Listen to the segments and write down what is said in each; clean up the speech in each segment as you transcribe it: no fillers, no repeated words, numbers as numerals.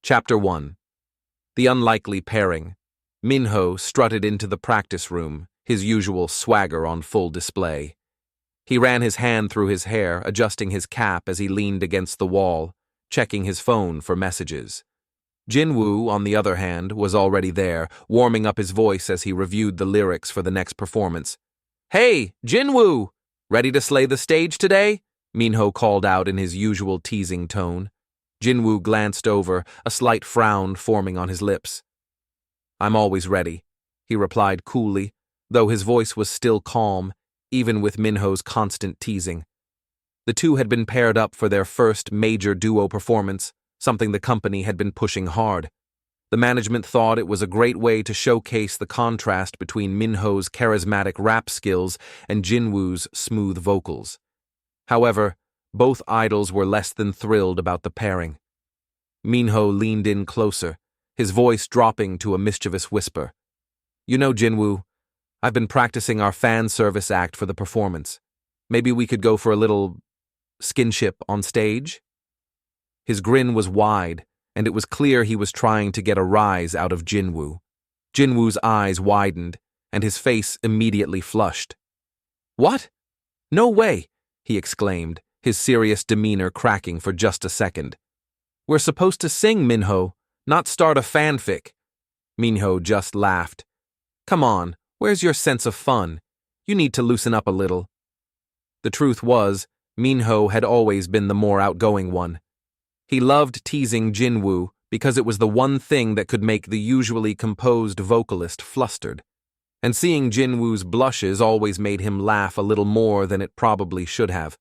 Chapter 1. The Unlikely Pairing. Minho strutted into the practice room, his usual swagger on full display. He ran his hand through his hair, adjusting his cap as he leaned against the wall, checking his phone for messages. Jinwoo, on the other hand, was already there, warming up his voice as he reviewed the lyrics for the next performance. "Hey, Jinwoo! Ready to slay the stage today?" Minho called out in his usual teasing tone. Jinwoo glanced over, a slight frown forming on his lips. "I'm always ready," he replied coolly, though his voice was still calm, even with Minho's constant teasing. The two had been paired up for their first major duo performance, something the company had been pushing hard. The management thought it was a great way to showcase the contrast between Minho's charismatic rap skills and Jinwoo's smooth vocals. However, both idols were less than thrilled about the pairing. Minho leaned in closer, his voice dropping to a mischievous whisper. "You know, Jinwoo, I've been practicing our fan service act for the performance. Maybe we could go for a little skinship on stage?" His grin was wide, and it was clear he was trying to get a rise out of Jinwoo. Jinwoo's eyes widened, and his face immediately flushed. "What? No way!" he exclaimed, his serious demeanor cracking for just a second. "We're supposed to sing, Minho, not start a fanfic." Minho just laughed. "Come on, where's your sense of fun? You need to loosen up a little." The truth was, Minho had always been the more outgoing one. He loved teasing Jinwoo because it was the one thing that could make the usually composed vocalist flustered. And seeing Jinwoo's blushes always made him laugh a little more than it probably should have.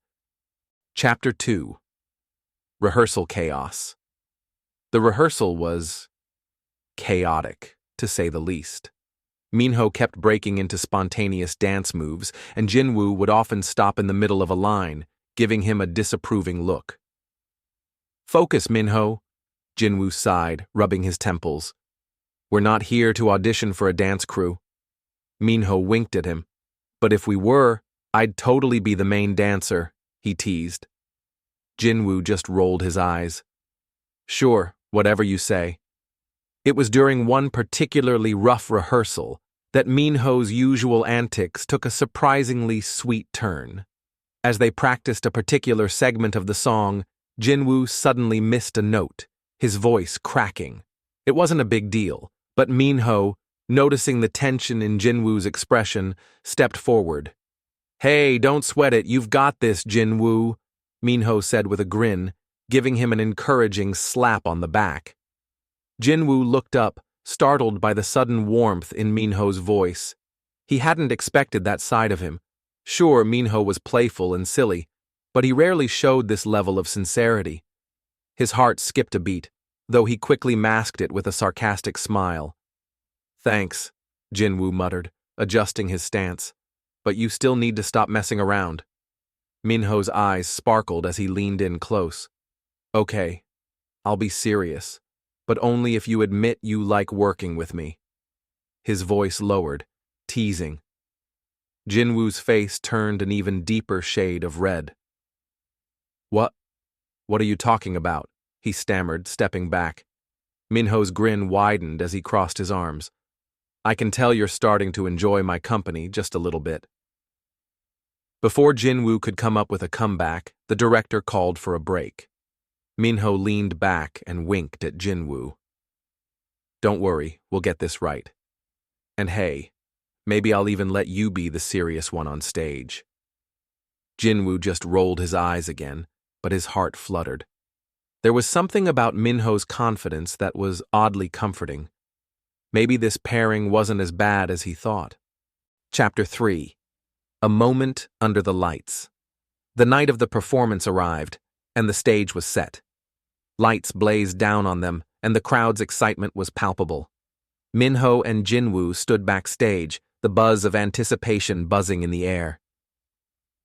Chapter 2. Rehearsal Chaos. The rehearsal was chaotic, to say the least. Minho kept breaking into spontaneous dance moves, and Jinwoo would often stop in the middle of a line, giving him a disapproving look. "Focus, Minho," Jinwoo sighed, rubbing his temples. "We're not here to audition for a dance crew." Minho winked at him. "But if we were, I'd totally be the main dancer," he teased. Jinwoo just rolled his eyes. "Sure, whatever you say." It was during one particularly rough rehearsal that Minho's usual antics took a surprisingly sweet turn. As they practiced a particular segment of the song, Jinwoo suddenly missed a note, his voice cracking. It wasn't a big deal, but Minho, noticing the tension in Jinwoo's expression, stepped forward. "Hey, don't sweat it, you've got this, Jinwoo," Minho said with a grin, giving him an encouraging slap on the back. Jinwoo looked up, startled by the sudden warmth in Minho's voice. He hadn't expected that side of him. Sure, Minho was playful and silly, but he rarely showed this level of sincerity. His heart skipped a beat, though he quickly masked it with a sarcastic smile. "Thanks," Jinwoo muttered, adjusting his stance, "but you still need to stop messing around." Minho's eyes sparkled as he leaned in close. "Okay, I'll be serious, but only if you admit you like working with me." His voice lowered, teasing. Jinwoo's face turned an even deeper shade of red. What are you talking about?" he stammered, stepping back. Minho's grin widened as he crossed his arms. "I can tell you're starting to enjoy my company just a little bit." Before Jinwoo could come up with a comeback, the director called for a break. Minho leaned back and winked at Jinwoo. "Don't worry, we'll get this right. And hey, maybe I'll even let you be the serious one on stage." Jinwoo just rolled his eyes again, but his heart fluttered. There was something about Minho's confidence that was oddly comforting. Maybe this pairing wasn't as bad as he thought. Chapter 3. A Moment Under the Lights. The night of the performance arrived, and the stage was set. Lights blazed down on them, and the crowd's excitement was palpable. Minho and Jinwoo stood backstage, the buzz of anticipation buzzing in the air.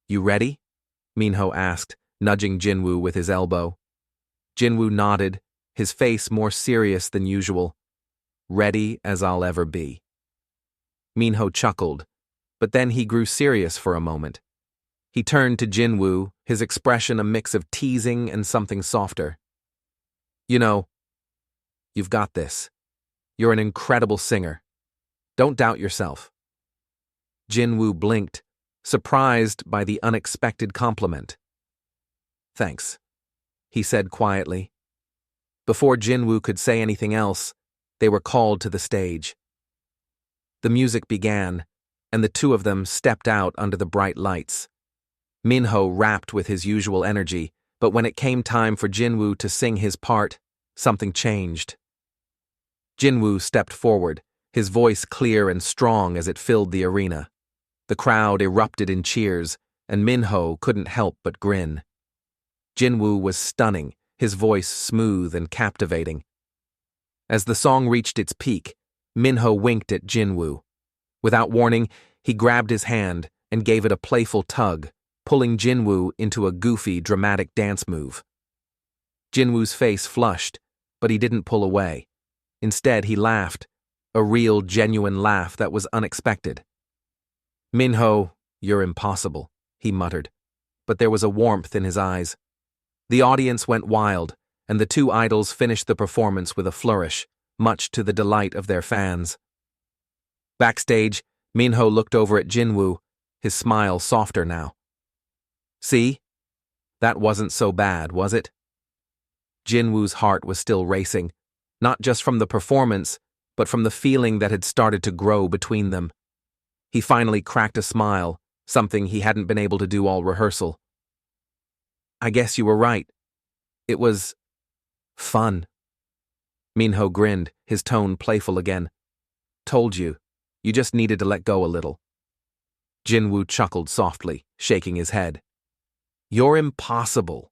"You ready?" Minho asked, nudging Jinwoo with his elbow. Jinwoo nodded, his face more serious than usual. "Ready as I'll ever be." Minho chuckled, but then he grew serious for a moment. He turned to Jinwoo, his expression a mix of teasing and something softer. "You know, You've got this. You're an incredible singer. Don't doubt yourself." Jinwoo blinked, surprised by the unexpected compliment. "Thanks," he said quietly. Before Jinwoo could say anything else, they were called to the stage. The music began, and the two of them stepped out under the bright lights. Minho rapped with his usual energy, but when it came time for Jinwoo to sing his part, something changed. Jinwoo stepped forward, his voice clear and strong as it filled the arena. The crowd erupted in cheers, and Minho couldn't help but grin. Jinwoo was stunning, his voice smooth and captivating. As the song reached its peak, Minho winked at Jinwoo. Without warning, he grabbed his hand and gave it a playful tug, pulling Jinwoo into a goofy, dramatic dance move. Jinwoo's face flushed, but he didn't pull away. Instead, he laughed, a real, genuine laugh that was unexpected. "Minho, you're impossible," he muttered, but there was a warmth in his eyes. The audience went wild, and the two idols finished the performance with a flourish, much to the delight of their fans. Backstage, Minho looked over at Jinwoo, his smile softer now. "See? That wasn't so bad, was it?" Jinwoo's heart was still racing, not just from the performance, but from the feeling that had started to grow between them. He finally cracked a smile, something he hadn't been able to do all rehearsal. "I guess you were right. It was fun." Minho grinned, his tone playful again. "Told you. You just needed to let go a little." Jinwoo chuckled softly, shaking his head. "You're impossible."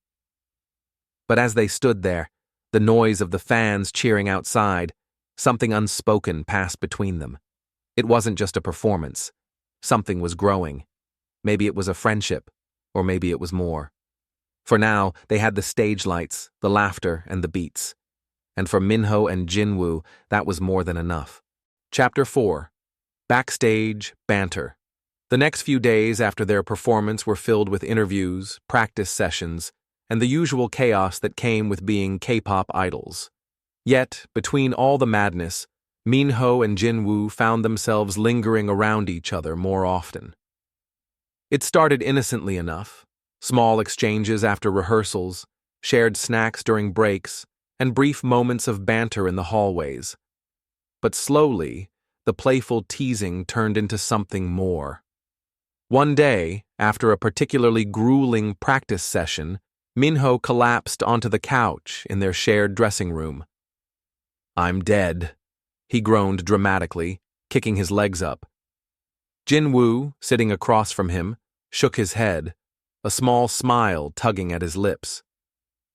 But as they stood there, the noise of the fans cheering outside, something unspoken passed between them. It wasn't just a performance. Something was growing. Maybe it was a friendship, or maybe it was more. For now, they had the stage lights, the laughter, and the beats. And for Minho and Jinwoo, that was more than enough. Chapter 4. Backstage Banter. The next few days after their performance were filled with interviews, practice sessions, and the usual chaos that came with being K-pop idols. Yet, between all the madness, Minho and Jinwoo found themselves lingering around each other more often. It started innocently enough, small exchanges after rehearsals, shared snacks during breaks, and brief moments of banter in the hallways. But slowly, the playful teasing turned into something more. One day, after a particularly grueling practice session, Minho collapsed onto the couch in their shared dressing room. "I'm dead," he groaned dramatically, kicking his legs up. Jinwoo, sitting across from him, shook his head, a small smile tugging at his lips.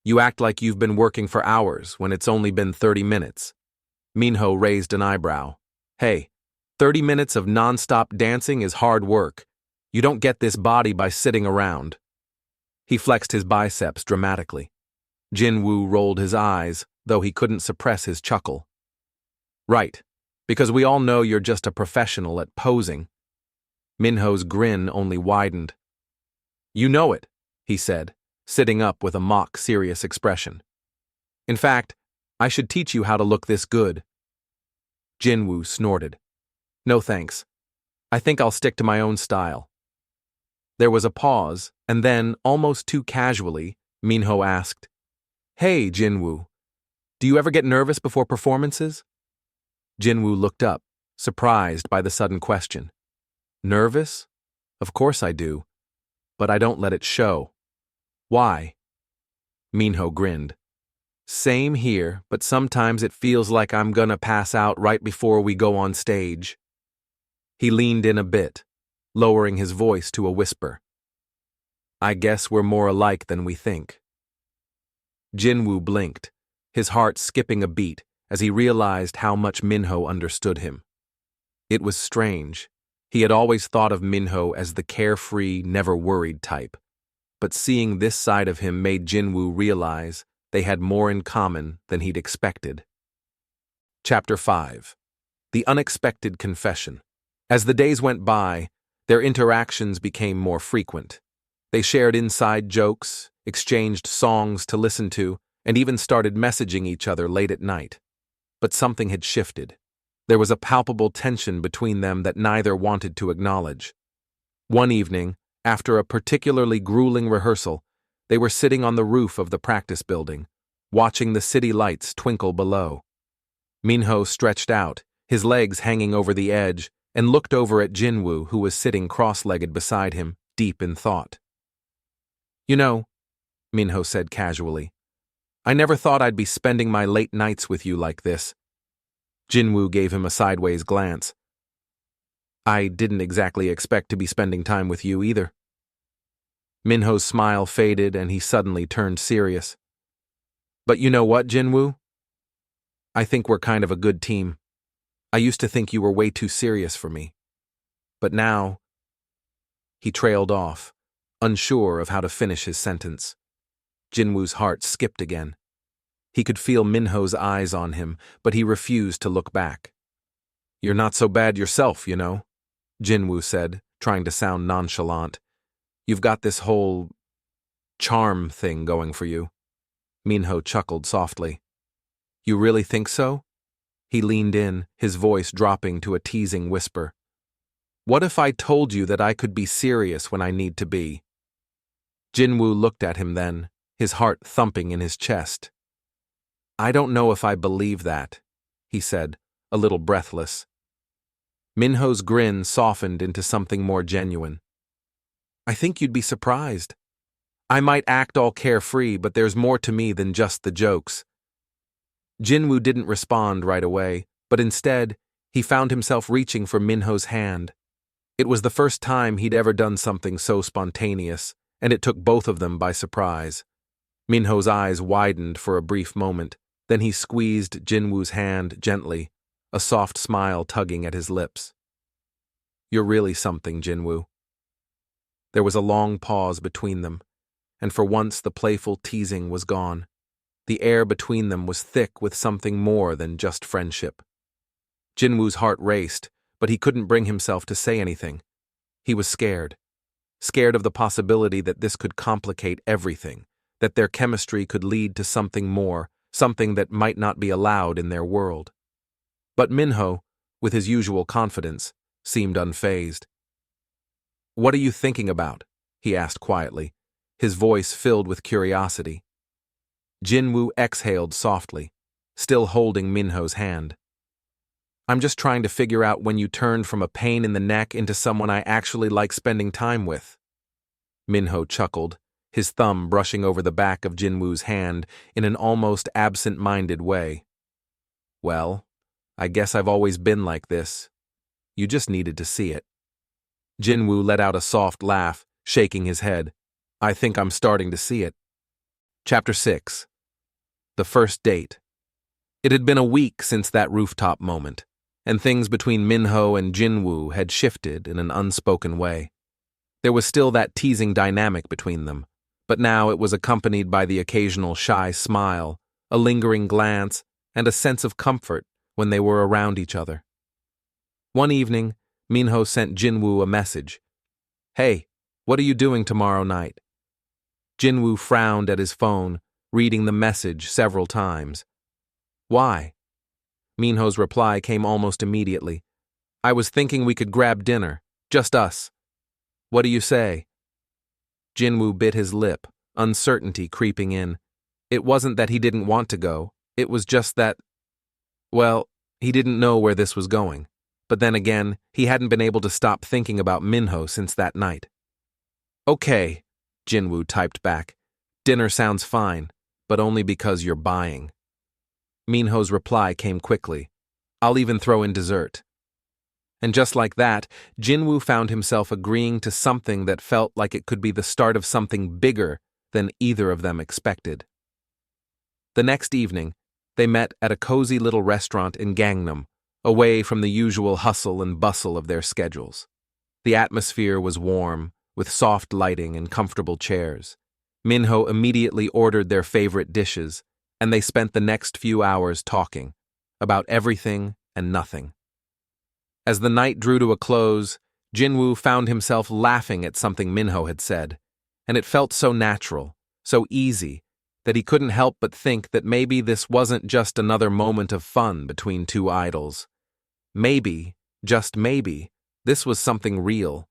"You act like you've been working for hours when it's only been 30 minutes. Minho raised an eyebrow. "Hey, 30 minutes of non-stop dancing is hard work. You don't get this body by sitting around." He flexed his biceps dramatically. Jinwoo rolled his eyes, though he couldn't suppress his chuckle. "Right, because we all know you're just a professional at posing." Minho's grin only widened. "You know it," he said, sitting up with a mock serious expression. "In fact, I should teach you how to look this good." Jinwoo snorted. "No thanks. I think I'll stick to my own style." There was a pause, and then, almost too casually, Minho asked, "Hey, Jinwoo, do you ever get nervous before performances?" Jinwoo looked up, surprised by the sudden question. "Nervous? Of course I do, but I don't let it show." "Why?" Minho grinned. "Same here, but sometimes it feels like I'm gonna pass out right before we go on stage." He leaned in a bit, lowering his voice to a whisper. "I guess we're more alike than we think." Jinwoo blinked, his heart skipping a beat as he realized how much Minho understood him. It was strange. He had always thought of Minho as the carefree, never-worried type, but seeing this side of him made Jinwoo realize they had more in common than he'd expected. Chapter 5. The Unexpected Confession. As the days went by, their interactions became more frequent. They shared inside jokes, exchanged songs to listen to, and even started messaging each other late at night. but something had shifted. There was a palpable tension between them that neither wanted to acknowledge. One evening, after a particularly grueling rehearsal, they were sitting on the roof of the practice building, watching the city lights twinkle below. Minho stretched out, his legs hanging over the edge, and looked over at Jinwoo, who was sitting cross-legged beside him, deep in thought. "You know," Minho said casually, "I never thought I'd be spending my late nights with you like this." Jinwoo gave him a sideways glance. "I didn't exactly expect to be spending time with you either." Minho's smile faded and he suddenly turned serious. "But you know what, Jinwoo? I think we're kind of a good team. I used to think you were way too serious for me. But now—" He trailed off, unsure of how to finish his sentence. Jinwoo's heart skipped again. He could feel Minho's eyes on him, but he refused to look back. "You're not so bad yourself, you know," Jinwoo said, trying to sound nonchalant. "You've got this whole charm thing going for you." Minho chuckled softly. "You really think so?" He leaned in, his voice dropping to a teasing whisper. "What if I told you that I could be serious when I need to be?" Jinwoo looked at him then, his heart thumping in his chest. "I don't know if I believe that," he said, a little breathless. Minho's grin softened into something more genuine. "I think you'd be surprised. I might act all carefree, but there's more to me than just the jokes." Jinwoo didn't respond right away, but instead, he found himself reaching for Minho's hand. It was the first time he'd ever done something so spontaneous, and it took both of them by surprise. Minho's eyes widened for a brief moment, then he squeezed Jinwoo's hand gently, a soft smile tugging at his lips. "You're really something, Jinwoo." There was a long pause between them, and for once the playful teasing was gone. The air between them was thick with something more than just friendship. Jinwoo's heart raced, but he couldn't bring himself to say anything. He was scared. Scared of the possibility that this could complicate everything, that their chemistry could lead to something more, something that might not be allowed in their world. But Minho, with his usual confidence, seemed unfazed. "What are you thinking about?" he asked quietly, his voice filled with curiosity. Jinwoo exhaled softly, still holding Minho's hand. "I'm just trying to figure out when you turned from a pain in the neck into someone I actually like spending time with." Minho chuckled, his thumb brushing over the back of Jinwoo's hand in an almost absent-minded way. "Well, I guess I've always been like this. You just needed to see it." Jinwoo let out a soft laugh, shaking his head. "I think I'm starting to see it." Chapter 6. The First Date. It had been a week since that rooftop moment, and things between Minho and Jinwoo had shifted in an unspoken way. There was still that teasing dynamic between them, but now it was accompanied by the occasional shy smile, a lingering glance, and a sense of comfort when they were around each other. One evening, Minho sent Jinwoo a message. "Hey, what are you doing tomorrow night?" Jinwoo frowned at his phone, reading the message several times. "Why?" Minho's reply came almost immediately. "I was thinking we could grab dinner, just us. What do you say?" Jinwoo bit his lip, uncertainty creeping in. It wasn't that he didn't want to go, it was just that, well, he didn't know where this was going. But then again, he hadn't been able to stop thinking about Minho since that night. "Okay," Jinwoo typed back. "Dinner sounds fine, but only because you're buying." Minho's reply came quickly. "I'll even throw in dessert." And just like that, Jinwoo found himself agreeing to something that felt like it could be the start of something bigger than either of them expected. The next evening, they met at a cozy little restaurant in Gangnam, away from the usual hustle and bustle of their schedules. The atmosphere was warm, with soft lighting and comfortable chairs. Minho immediately ordered their favorite dishes, and they spent the next few hours talking about everything and nothing. As the night drew to a close, Jinwoo found himself laughing at something Minho had said, and it felt so natural, so easy, that he couldn't help but think that maybe this wasn't just another moment of fun between two idols. Maybe, just maybe, this was something real.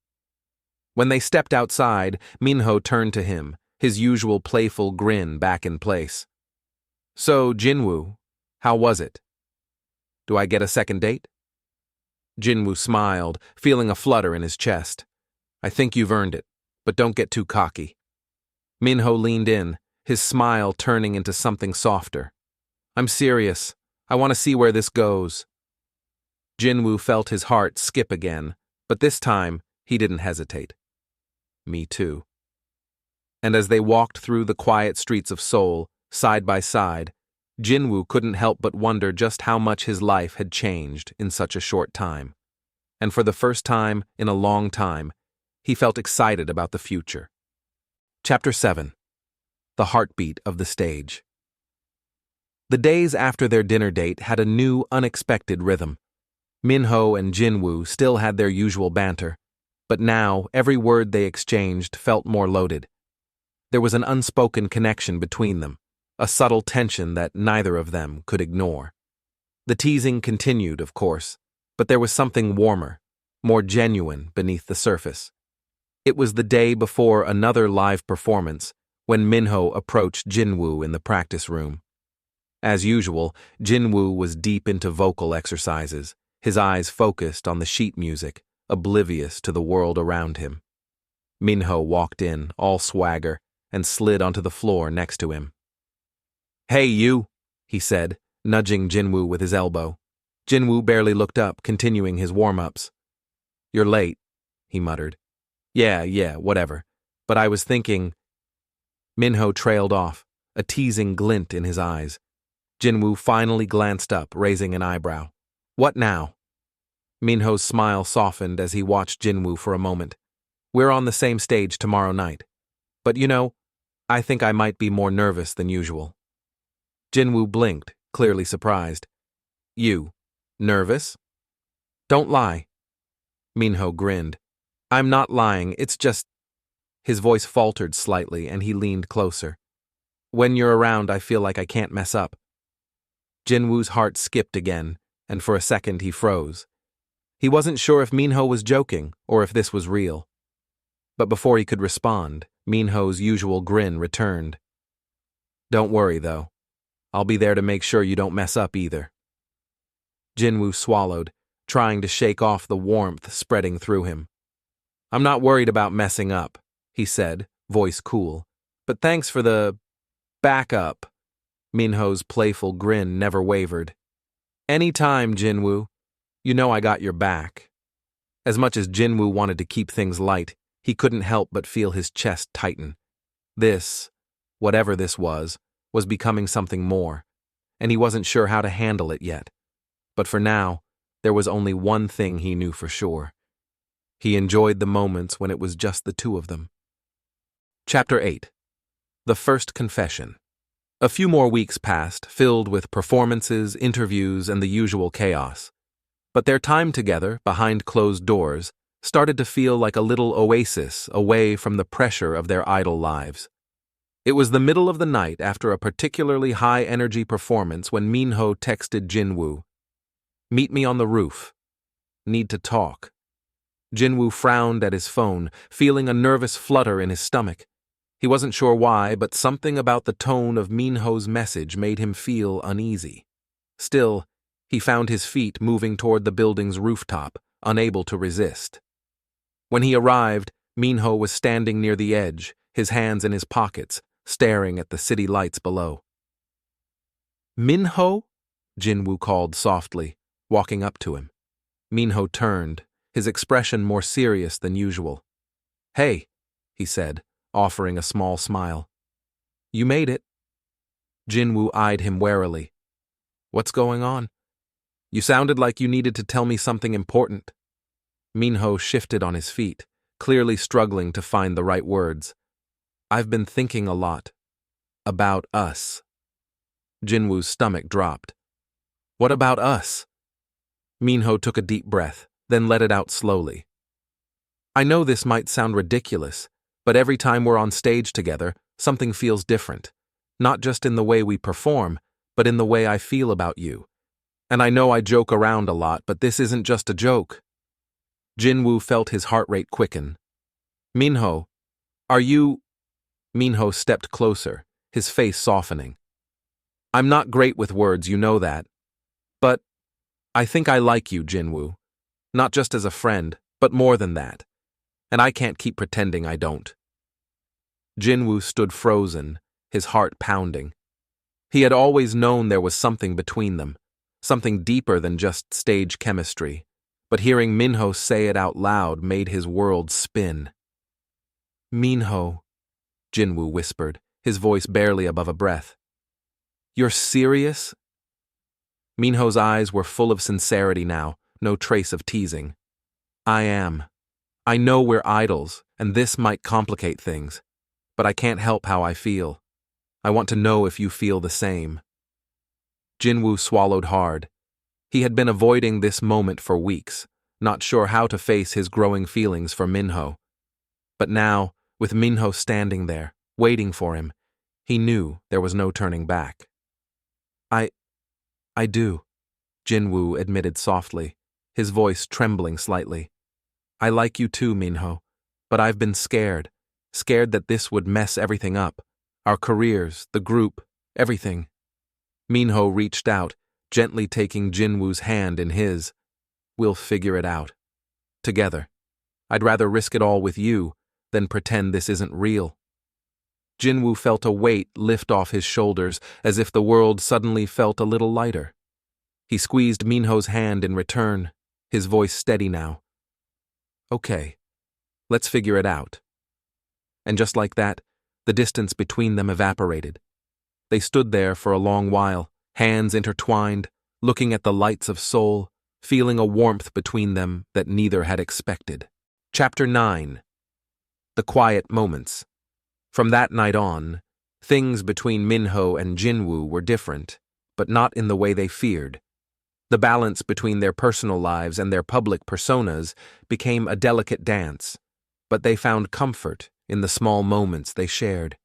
When they stepped outside, Minho turned to him, his usual playful grin back in place. "So, Jinwoo, how was it? Do I get a second date?" Jinwoo smiled, feeling a flutter in his chest. "I think you've earned it, but don't get too cocky." Minho leaned in, his smile turning into something softer. "I'm serious. I want to see where this goes." Jinwoo felt his heart skip again, but this time he didn't hesitate. "Me too." And as they walked through the quiet streets of Seoul, side by side, Jinwoo couldn't help but wonder just how much his life had changed in such a short time. And for the first time in a long time, he felt excited about the future. Chapter 7. The Heartbeat of the Stage. The days after their dinner date had a new, unexpected rhythm. Minho and Jinwoo still had their usual banter, but now every word they exchanged felt more loaded. There was an unspoken connection between them, a subtle tension that neither of them could ignore. The teasing continued, of course, but there was something warmer, more genuine beneath the surface. It was the day before another live performance when Minho approached Jinwoo in the practice room. As usual, Jinwoo was deep into vocal exercises, his eyes focused on the sheet music, oblivious to the world around him. Minho walked in, all swagger, and slid onto the floor next to him. "Hey, you," he said, nudging Jinwoo with his elbow. Jinwoo barely looked up, continuing his warm-ups. "You're late," he muttered. Yeah, whatever. But I was thinking..." Minho trailed off, a teasing glint in his eyes. Jinwoo finally glanced up, raising an eyebrow. "What now?" Minho's smile softened as he watched Jinwoo for a moment. "We're on the same stage tomorrow night. But I think I might be more nervous than usual." Jinwoo blinked, clearly surprised. "You, nervous?" "Don't lie." Minho grinned. "I'm not lying, it's just..." His voice faltered slightly and he leaned closer. "When you're around, I feel like I can't mess up." Jinwoo's heart skipped again, and for a second he froze. He wasn't sure if Minho was joking or if this was real. But before he could respond, Minho's usual grin returned. "Don't worry, though. I'll be there to make sure you don't mess up either." Jinwoo swallowed, trying to shake off the warmth spreading through him. "I'm not worried about messing up," he said, voice cool. "But thanks for the backup." Minho's playful grin never wavered. "Any time, Jinwoo. You know I got your back." As much as Jinwoo wanted to keep things light, he couldn't help but feel his chest tighten. This, whatever this was becoming something more, and he wasn't sure how to handle it yet. But for now, there was only one thing he knew for sure. He enjoyed the moments when it was just the two of them. Chapter 8. The First Confession. A few more weeks passed, filled with performances, interviews, and the usual chaos. But their time together, behind closed doors, started to feel like a little oasis away from the pressure of their idle lives. It was the middle of the night after a particularly high-energy performance when Minho texted Jinwoo. "Meet me on the roof. Need to talk." Jinwoo frowned at his phone, feeling a nervous flutter in his stomach. He wasn't sure why, but something about the tone of Minho's message made him feel uneasy. Still, he found his feet moving toward the building's rooftop, unable to resist. When he arrived, Minho was standing near the edge, his hands in his pockets, staring at the city lights below. "Minho?" Jinwoo called softly, walking up to him. Minho turned, his expression more serious than usual. "Hey," he said, offering a small smile. "You made it." Jinwoo eyed him warily. "What's going on? You sounded like you needed to tell me something important." Minho shifted on his feet, clearly struggling to find the right words. "I've been thinking a lot. About us." Jinwoo's stomach dropped. "What about us?" Minho took a deep breath, then let it out slowly. "I know this might sound ridiculous, but every time we're on stage together, something feels different. Not just in the way we perform, but in the way I feel about you. And I know I joke around a lot, but this isn't just a joke. Jinwoo felt his heart rate quicken. Minho, are you… Minho stepped closer, his face softening. I'm not great with words, you know that. But I think I like you, Jinwoo. Not just as a friend, but more than that. And I can't keep pretending I don't. Jinwoo stood frozen, his heart pounding. He had always known there was something between them, something deeper than just stage chemistry, but hearing Minho say it out loud made his world spin. Minho, Jinwoo whispered, his voice barely above a breath. You're serious? Minho's eyes were full of sincerity now, no trace of teasing. I am. I know we're idols, and this might complicate things, but I can't help how I feel. I want to know if you feel the same. Jinwoo swallowed hard. He had been avoiding this moment for weeks, not sure how to face his growing feelings for Minho. But now, with Minho standing there, waiting for him, he knew there was no turning back. I do, Jinwoo admitted softly, his voice trembling slightly. I like you too, Minho, but I've been scared that this would mess everything up. Our careers, the group, everything. Minho reached out, gently taking Jinwoo's hand in his. We'll figure it out. Together. I'd rather risk it all with you than pretend this isn't real. Jinwoo felt a weight lift off his shoulders, as if the world suddenly felt a little lighter. He squeezed Minho's hand in return, his voice steady now. Okay, let's figure it out. And just like that, the distance between them evaporated. They stood there for a long while, hands intertwined, looking at the lights of Seoul, feeling a warmth between them that neither had expected. Chapter 9. The Quiet Moments. From that night on, things between Minho and Jinwoo were different, but not in the way they feared. The balance between their personal lives and their public personas became a delicate dance, but they found comfort in the small moments they shared.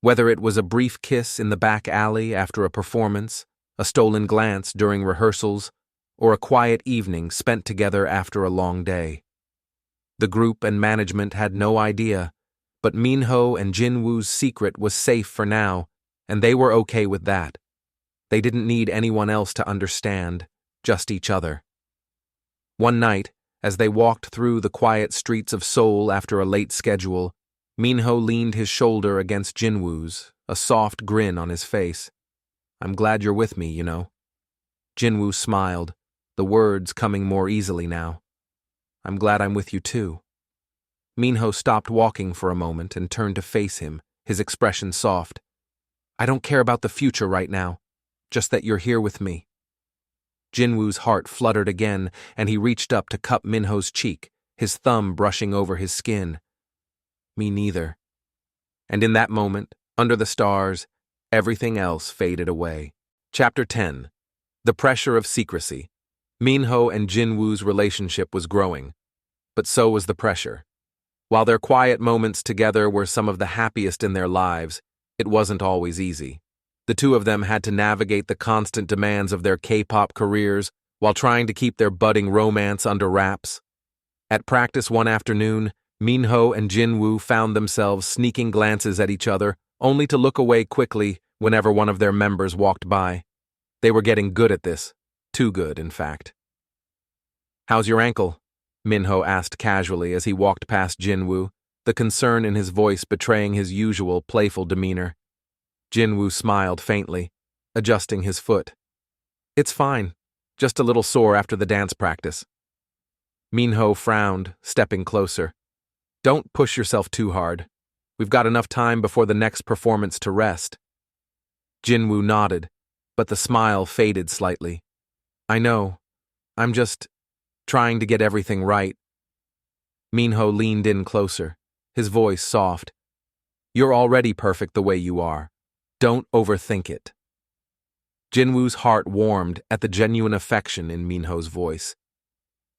Whether it was a brief kiss in the back alley after a performance, a stolen glance during rehearsals, or a quiet evening spent together after a long day. The group and management had no idea, but Minho and Jinwoo's secret was safe for now, and they were okay with that. They didn't need anyone else to understand, just each other. One night, as they walked through the quiet streets of Seoul after a late schedule, Minho leaned his shoulder against Jinwoo's, a soft grin on his face. I'm glad you're with me, you know. Jinwoo smiled, the words coming more easily now. I'm glad I'm with you too. Minho stopped walking for a moment and turned to face him, his expression soft. I don't care about the future right now, just that you're here with me. Jinwoo's heart fluttered again, and he reached up to cup Minho's cheek, his thumb brushing over his skin. Me neither. And in that moment, under the stars, everything else faded away. Chapter 10. The Pressure of Secrecy. Minho and Jinwoo's relationship was growing, but so was the pressure. While their quiet moments together were some of the happiest in their lives, it wasn't always easy. The two of them had to navigate the constant demands of their K-pop careers while trying to keep their budding romance under wraps. At practice one afternoon, Minho and Jinwoo found themselves sneaking glances at each other, only to look away quickly whenever one of their members walked by. They were getting good at this. Too good, in fact. How's your ankle? Minho asked casually as he walked past Jinwoo, the concern in his voice betraying his usual playful demeanor. Jinwoo smiled faintly, adjusting his foot. It's fine, just a little sore after the dance practice. Minho frowned, stepping closer. Don't push yourself too hard. We've got enough time before the next performance to rest. Jinwoo nodded, but the smile faded slightly. I know. I'm just trying to get everything right. Minho leaned in closer, his voice soft. You're already perfect the way you are. Don't overthink it. Jinwoo's heart warmed at the genuine affection in Minho's voice.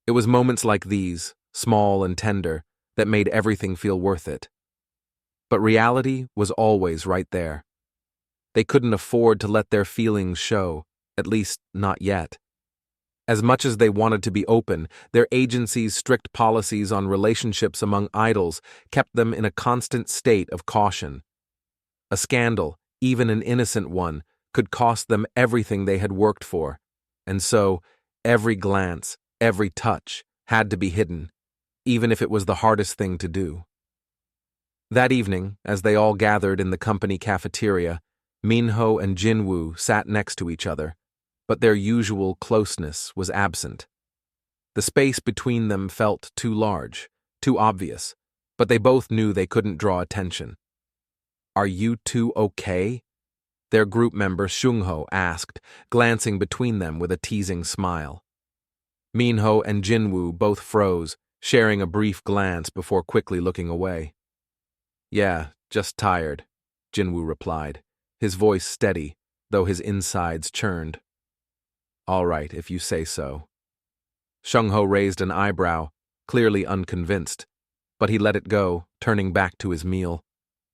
It was moments like these, small and tender, that made everything feel worth it. But reality was always right there. They couldn't afford to let their feelings show, at least not yet. As much as they wanted to be open, their agency's strict policies on relationships among idols kept them in a constant state of caution. A scandal, even an innocent one, could cost them everything they had worked for, and so every glance, every touch, had to be hidden, even if it was the hardest thing to do. That evening, as they all gathered in the company cafeteria, Minho and Jinwoo sat next to each other, but their usual closeness was absent. The space between them felt too large, too obvious, but they both knew they couldn't draw attention. "Are you two okay?" their group member Shungho asked, glancing between them with a teasing smile. Minho and Jinwoo both froze, sharing a brief glance before quickly looking away. "Yeah, just tired," Jinwoo replied, his voice steady, though his insides churned. "All right, if you say so." Shungho raised an eyebrow, clearly unconvinced, but he let it go, turning back to his meal.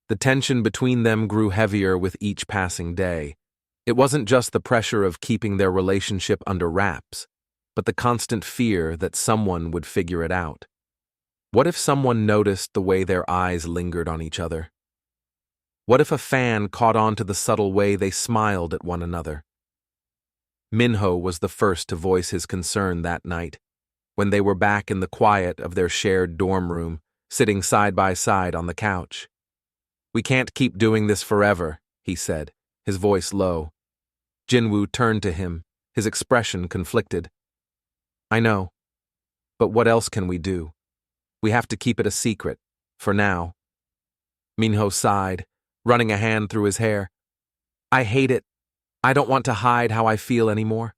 The tension between them grew heavier with each passing day. It wasn't just the pressure of keeping their relationship under wraps, but the constant fear that someone would figure it out. What if someone noticed the way their eyes lingered on each other? What if a fan caught on to the subtle way they smiled at one another? Minho was the first to voice his concern that night, when they were back in the quiet of their shared dorm room, sitting side by side on the couch. "We can't keep doing this forever," he said, his voice low. Jinwoo turned to him, his expression conflicted. "I know, but what else can we do? We have to keep it a secret, for now." Minho sighed, running a hand through his hair. "I hate it. I don't want to hide how I feel anymore."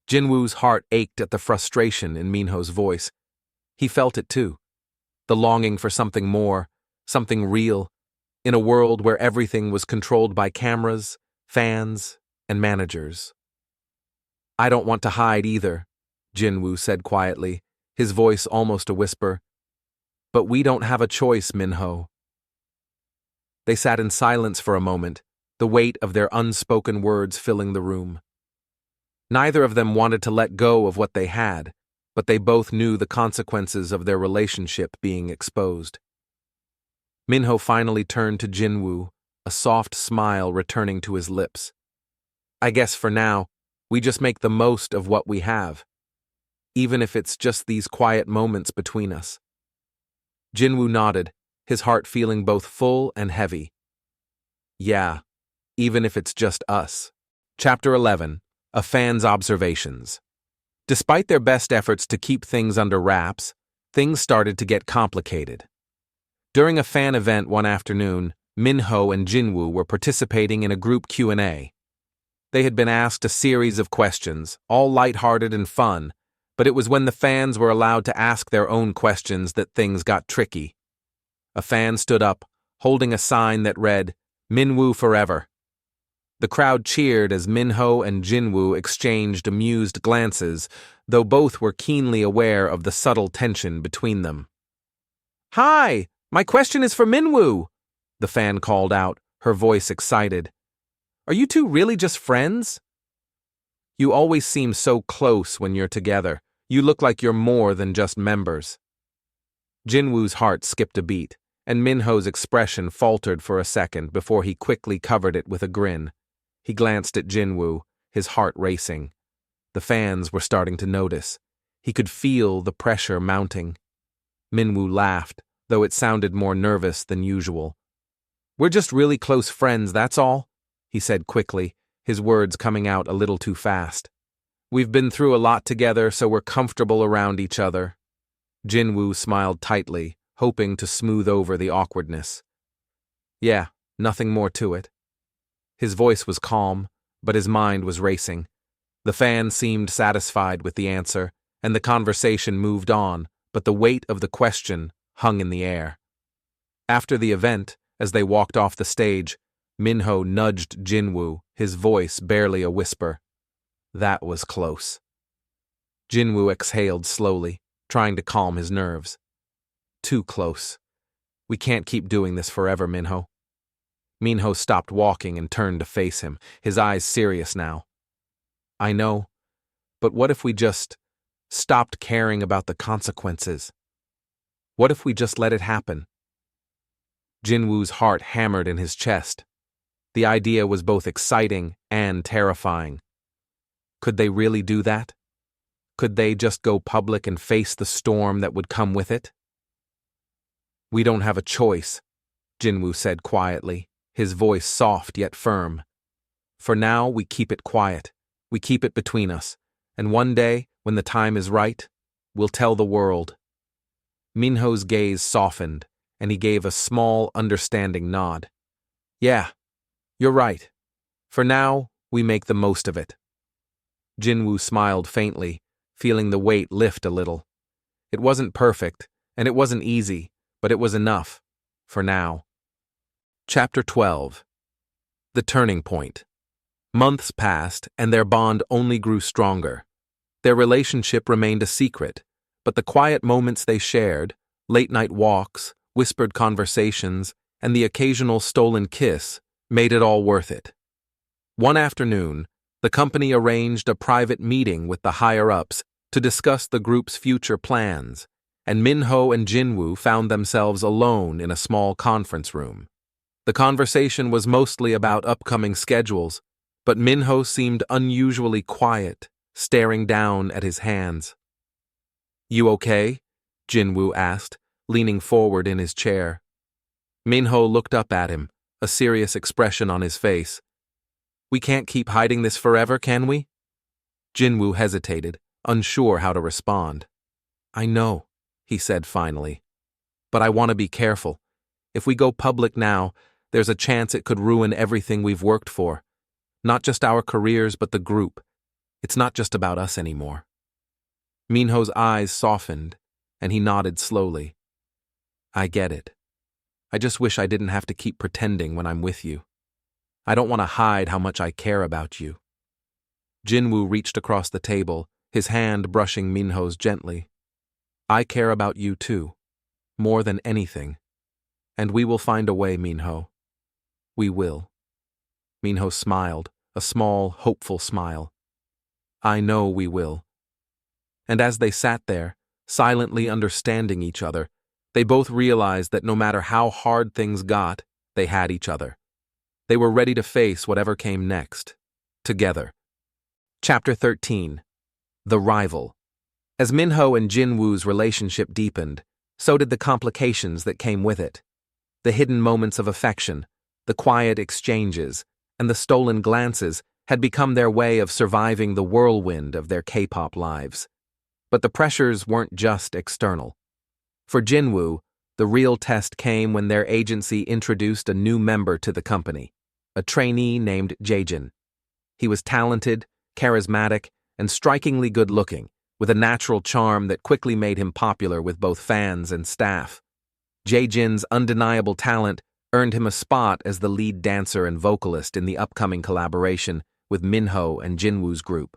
Jinwoo's heart ached at the frustration in Minho's voice. He felt it too, the longing for something more, something real, in a world where everything was controlled by cameras, fans, and managers. "I don't want to hide either," Jinwoo said quietly, his voice almost a whisper. "But we don't have a choice, Minho." They sat in silence for a moment, the weight of their unspoken words filling the room. Neither of them wanted to let go of what they had, but they both knew the consequences of their relationship being exposed. Minho finally turned to Jinwoo, a soft smile returning to his lips. "I guess for now, we just make the most of what we have, even if it's just these quiet moments between us." Jinwoo nodded, his heart feeling both full and heavy. "Yeah, even if it's just us." Chapter 11. A Fan's Observations. Despite their best efforts to keep things under wraps, things started to get complicated. During a fan event one afternoon, Minho and Jinwoo were participating in a group Q&A. They had been asked a series of questions, all lighthearted and fun, but it was when the fans were allowed to ask their own questions that things got tricky. A fan stood up, holding a sign that read, "Minwoo Forever." The crowd cheered as Minho and Jinwoo exchanged amused glances, though both were keenly aware of the subtle tension between them. "Hi, my question is for Minwoo," the fan called out, her voice excited. "Are you two really just friends?" "You always seem so close when you're together. You look like you're more than just members." Jinwoo's heart skipped a beat, and Minho's expression faltered for a second before he quickly covered it with a grin. He glanced at Jinwoo, his heart racing. The fans were starting to notice. He could feel the pressure mounting. Minwoo laughed, though it sounded more nervous than usual. "We're just really close friends, that's all," he said quickly, his words coming out a little too fast. "We've been through a lot together, so we're comfortable around each other." Jinwoo smiled tightly, hoping to smooth over the awkwardness. "Yeah, nothing more to it." His voice was calm, but his mind was racing. The fan seemed satisfied with the answer, and the conversation moved on, but the weight of the question hung in the air. After the event, as they walked off the stage, Minho nudged Jinwoo, his voice barely a whisper. That was close. Jinwoo exhaled slowly, trying to calm his nerves. "Too close. We can't keep doing this forever, Minho." Minho stopped walking and turned to face him, his eyes serious now. I know, but what if we just stopped caring about the consequences? What if we just let it happen? Jinwoo's heart hammered in his chest. The idea was both exciting and terrifying. Could they really do that? Could they just go public and face the storm that would come with it? We don't have a choice, Jinwoo said quietly, his voice soft yet firm. For now, we keep it quiet. We keep it between us. And one day, when the time is right, we'll tell the world. Minho's gaze softened, and he gave a small, understanding nod. Yeah, you're right. For now, we make the most of it. Jinwoo smiled faintly, feeling the weight lift a little. It wasn't perfect, and it wasn't easy, but it was enough. For now. Chapter 12. The Turning Point. Months passed, and their bond only grew stronger. Their relationship remained a secret, but the quiet moments they shared, late-night walks, whispered conversations, and the occasional stolen kiss, made it all worth it. One afternoon, the company arranged a private meeting with the higher-ups to discuss the group's future plans, and Minho and Jinwoo found themselves alone in a small conference room. The conversation was mostly about upcoming schedules, but Minho seemed unusually quiet, staring down at his hands. You okay? Jinwoo asked, leaning forward in his chair. Minho looked up at him, a serious expression on his face. We can't keep hiding this forever, can we? Jinwoo hesitated, unsure how to respond. I know, he said finally. But I want to be careful. If we go public now, there's a chance it could ruin everything we've worked for. Not just our careers, but the group. It's not just about us anymore. Minho's eyes softened, and he nodded slowly. I get it. I just wish I didn't have to keep pretending when I'm with you. I don't want to hide how much I care about you. Jinwoo reached across the table, his hand brushing Minho's gently. I care about you too, more than anything. And we will find a way, Minho. We will. Minho smiled, a small, hopeful smile. I know we will. And as they sat there, silently understanding each other, they both realized that no matter how hard things got, they had each other. They were ready to face whatever came next, together. Chapter 13. The Rival. As Minho and Jinwoo's relationship deepened, so did the complications that came with it. The hidden moments of affection, the quiet exchanges, and the stolen glances had become their way of surviving the whirlwind of their K-pop lives. But the pressures weren't just external. For Jinwoo, the real test came when their agency introduced a new member to the company, a trainee named Jaejin. He was talented, charismatic, and strikingly good-looking, with a natural charm that quickly made him popular with both fans and staff. Jaejin's undeniable talent earned him a spot as the lead dancer and vocalist in the upcoming collaboration with Minho and Jinwoo's group.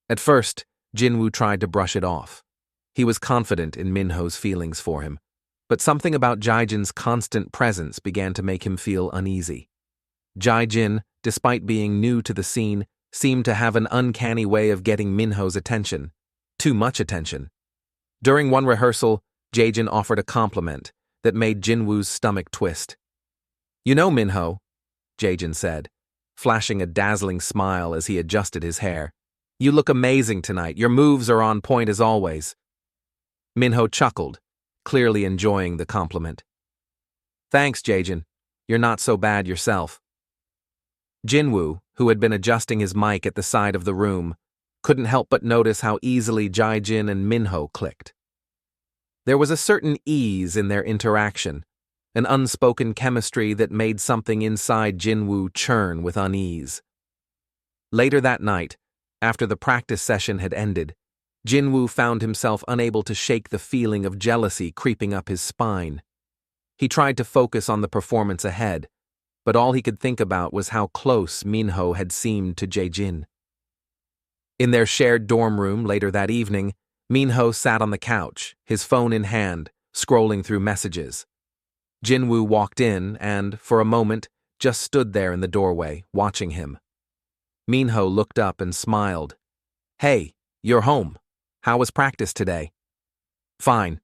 At first, Jinwoo tried to brush it off. He was confident in Minho's feelings for him, but something about Jaejin's constant presence began to make him feel uneasy. Jaejin, despite being new to the scene, seemed to have an uncanny way of getting Minho's attention. Too much attention. During one rehearsal, Jaejin offered a compliment that made Jinwoo's stomach twist. You know, Minho, Jaejin said, flashing a dazzling smile as he adjusted his hair. You look amazing tonight. Your moves are on point as always. Minho chuckled, clearly enjoying the compliment. Thanks, Jaejin. You're not so bad yourself. Jinwoo, who had been adjusting his mic at the side of the room, couldn't help but notice how easily Jaejin and Minho clicked. There was a certain ease in their interaction, an unspoken chemistry that made something inside Jinwoo churn with unease. Later that night, after the practice session had ended, Jinwoo found himself unable to shake the feeling of jealousy creeping up his spine. He tried to focus on the performance ahead, but all he could think about was how close Minho had seemed to Jaejin. In their shared dorm room later that evening, Minho sat on the couch, his phone in hand, scrolling through messages. Jinwoo walked in and, for a moment, just stood there in the doorway, watching him. Minho looked up and smiled. "Hey, you're home. How was practice today?" "Fine,"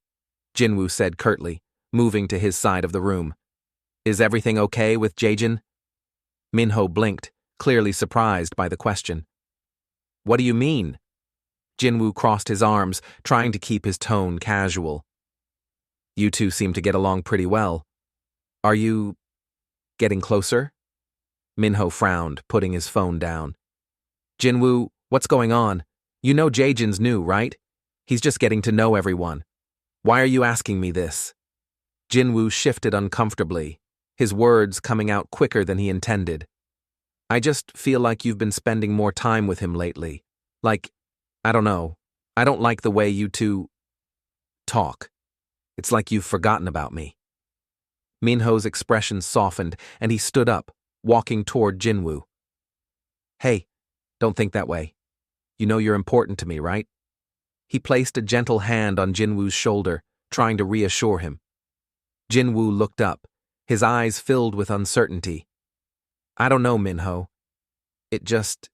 Jinwoo said curtly, moving to his side of the room. "Is everything okay with Jaejin?" Minho blinked, clearly surprised by the question. "What do you mean?" Jinwoo crossed his arms, trying to keep his tone casual. "You two seem to get along pretty well. Are you getting closer?" Minho frowned, putting his phone down. "Jinwoo, what's going on? You know Jaejin's new, right? He's just getting to know everyone. Why are you asking me this?" Jinwoo shifted uncomfortably, his words coming out quicker than he intended. "I just feel like you've been spending more time with him lately. Like, I don't know. I don't like the way you two talk. It's like you've forgotten about me." Minho's expression softened, and he stood up, walking toward Jinwoo. "Hey, don't think that way. You know you're important to me, right?" He placed a gentle hand on Jinwoo's shoulder, trying to reassure him. Jinwoo looked up, his eyes filled with uncertainty. "I don't know, Minho. It just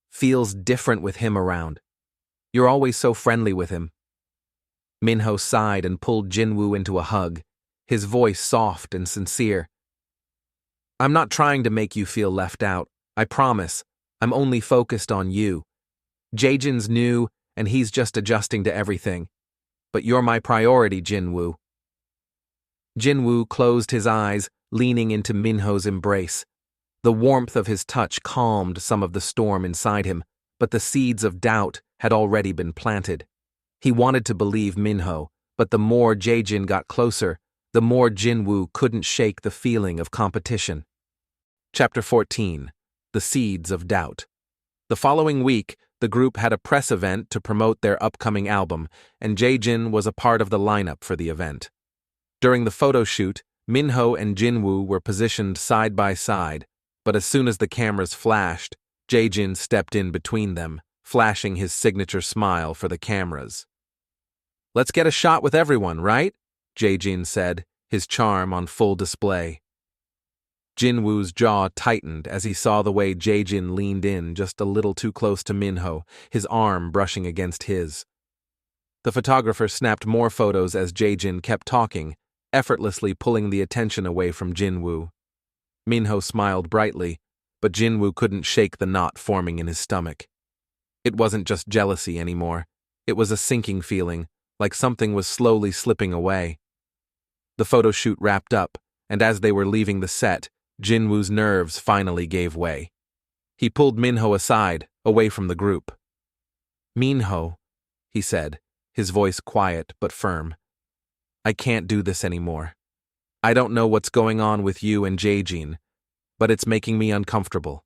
feels different with him around. You're always so friendly with him." Minho sighed and pulled Jinwoo into a hug, his voice soft and sincere. "I'm not trying to make you feel left out. I promise. I'm only focused on you. Jaejin's new, and he's just adjusting to everything. But you're my priority, Jinwoo." Jinwoo closed his eyes, leaning into Minho's embrace. The warmth of his touch calmed some of the storm inside him, but the seeds of doubt had already been planted. He wanted to believe Minho, but the more Jaejin got closer, the more Jinwoo couldn't shake the feeling of competition. Chapter 14. The Seeds of Doubt. The following week, the group had a press event to promote their upcoming album, and Jaejin was a part of the lineup for the event. During the photo shoot, Minho and Jinwoo were positioned side by side, but as soon as the cameras flashed, Jaejin stepped in between them, flashing his signature smile for the cameras. "Let's get a shot with everyone, right?" Jaejin said, his charm on full display. Jinwoo's jaw tightened as he saw the way Jaejin leaned in just a little too close to Minho, his arm brushing against his. The photographer snapped more photos as Jaejin kept talking, effortlessly pulling the attention away from Jinwoo. Minho smiled brightly, but Jinwoo couldn't shake the knot forming in his stomach. It wasn't just jealousy anymore. It was a sinking feeling, like something was slowly slipping away. The photo shoot wrapped up, and as they were leaving the set, Jinwoo's nerves finally gave way. He pulled Minho aside, away from the group. "Minho," he said, his voice quiet but firm. "I can't do this anymore. I don't know what's going on with you and Jaejin, but it's making me uncomfortable.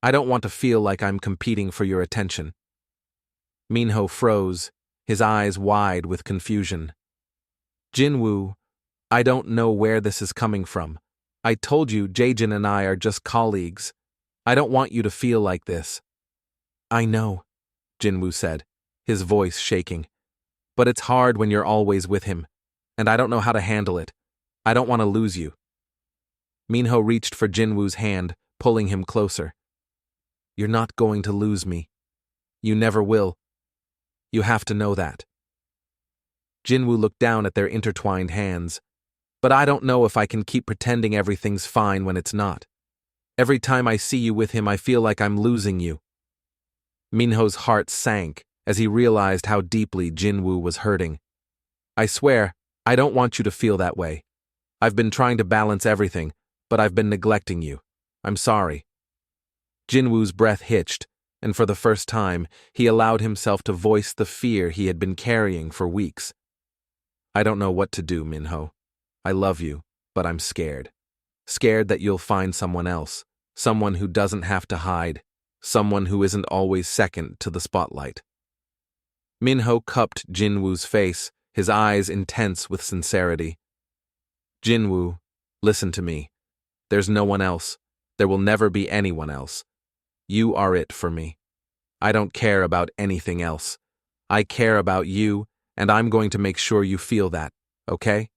I don't want to feel like I'm competing for your attention." Minho froze, his eyes wide with confusion. "Jinwoo, I don't know where this is coming from. I told you Jaejin and I are just colleagues. I don't want you to feel like this." "I know," Jinwoo said, his voice shaking. "But it's hard when you're always with him, and I don't know how to handle it. I don't want to lose you." Minho reached for Jinwoo's hand, pulling him closer. "You're not going to lose me. You never will. You have to know that." Jinwoo looked down at their intertwined hands. "But I don't know if I can keep pretending everything's fine when it's not. Every time I see you with him, I feel like I'm losing you." Minho's heart sank as he realized how deeply Jinwoo was hurting. "I swear, I don't want you to feel that way. I've been trying to balance everything, but I've been neglecting you. I'm sorry." Jinwoo's breath hitched, and for the first time, he allowed himself to voice the fear he had been carrying for weeks. "I don't know what to do, Minho. I love you, but I'm scared. Scared that you'll find someone else, someone who doesn't have to hide, someone who isn't always second to the spotlight." Minho cupped Jinwoo's face, his eyes intense with sincerity. "Jinwoo, listen to me. There's no one else. There will never be anyone else. You are it for me. I don't care about anything else. I care about you, and I'm going to make sure you feel that, okay?"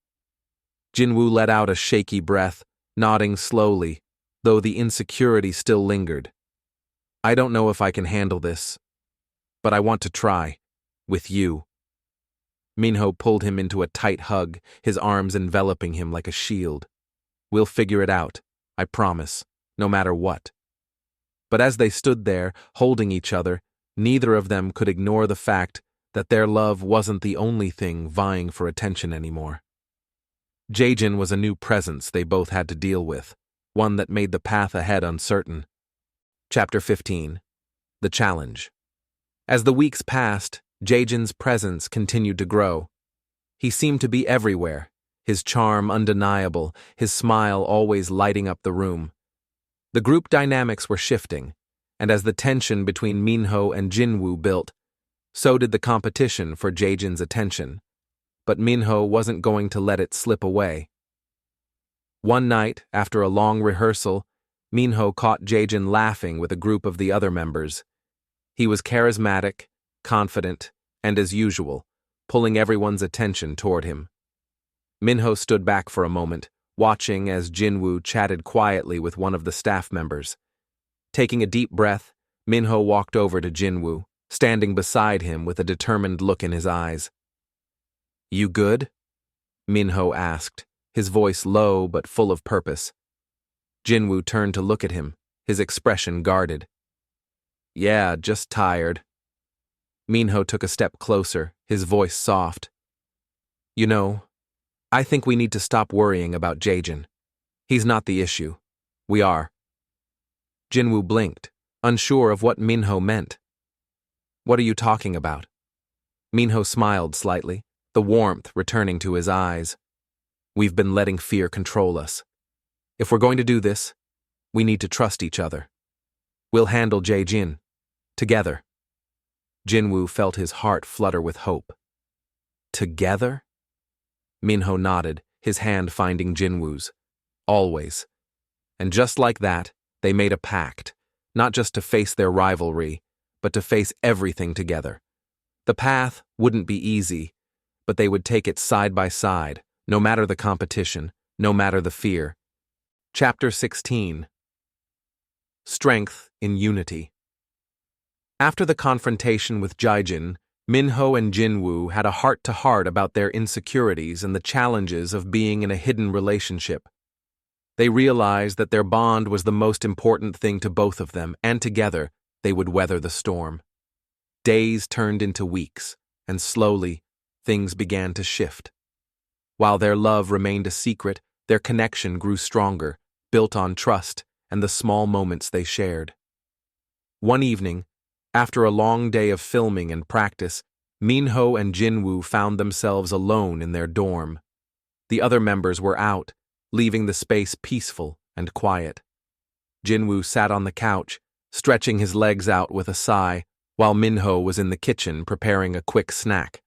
Jinwoo let out a shaky breath, nodding slowly, though the insecurity still lingered. I don't know if I can handle this, but I want to try. With you. Minho pulled him into a tight hug, his arms enveloping him like a shield. We'll figure it out, I promise, no matter what. But as they stood there, holding each other, neither of them could ignore the fact that their love wasn't the only thing vying for attention anymore. Jaejin was a new presence they both had to deal with, one that made the path ahead uncertain. Chapter 15. The Challenge. As the weeks passed, Jaejin's presence continued to grow. He seemed to be everywhere, his charm undeniable, his smile always lighting up the room. The group dynamics were shifting, and as the tension between Minho and Jinwoo built, so did the competition for Jaejin's attention. But Minho wasn't going to let it slip away. One night, after a long rehearsal, Minho caught Jaejin laughing with a group of the other members. He was charismatic, confident, and as usual, pulling everyone's attention toward him. Minho stood back for a moment, watching as Jinwoo chatted quietly with one of the staff members. Taking a deep breath, Minho walked over to Jinwoo, standing beside him with a determined look in his eyes. "You good?" Minho asked, his voice low but full of purpose. Jinwoo turned to look at him, his expression guarded. "Yeah, just tired." Minho took a step closer, his voice soft. "You know, I think we need to stop worrying about Jaejin. He's not the issue. We are." Jinwoo blinked, unsure of what Minho meant. "What are you talking about?" Minho smiled slightly, the warmth returning to his eyes. "We've been letting fear control us. If we're going to do this, we need to trust each other. We'll handle Jaejin. Together." Jinwoo felt his heart flutter with hope. "Together?" Minho nodded, his hand finding Jinwoo's. "Always." And just like that, they made a pact, not just to face their rivalry, but to face everything together. The path wouldn't be easy, but they would take it side by side, no matter the competition, no matter the fear. Chapter 16. Strength in Unity. After the confrontation with Jaejin, Minho and Jinwoo had a heart-to-heart about their insecurities and the challenges of being in a hidden relationship. They realized that their bond was the most important thing to both of them, and together they would weather the storm. Days turned into weeks, and slowly, things began to shift. While their love remained a secret, their connection grew stronger, built on trust and the small moments they shared. One evening, after a long day of filming and practice, Minho and Jinwoo found themselves alone in their dorm. The other members were out, leaving the space peaceful and quiet. Jinwoo sat on the couch, stretching his legs out with a sigh, while Minho was in the kitchen preparing a quick snack.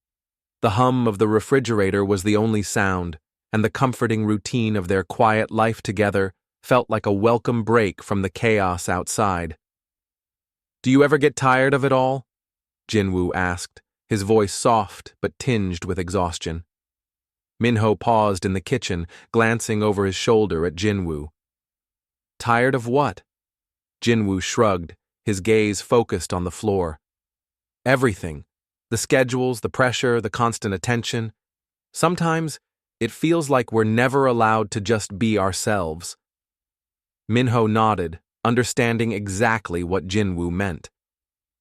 The hum of the refrigerator was the only sound, and the comforting routine of their quiet life together felt like a welcome break from the chaos outside. "Do you ever get tired of it all?" Jinwoo asked, his voice soft but tinged with exhaustion. Minho paused in the kitchen, glancing over his shoulder at Jinwoo. "Tired of what?" Jinwoo shrugged, his gaze focused on the floor. "Everything. The schedules, the pressure, the constant attention. Sometimes it feels like we're never allowed to just be ourselves." Minho nodded, understanding exactly what Jinwoo meant.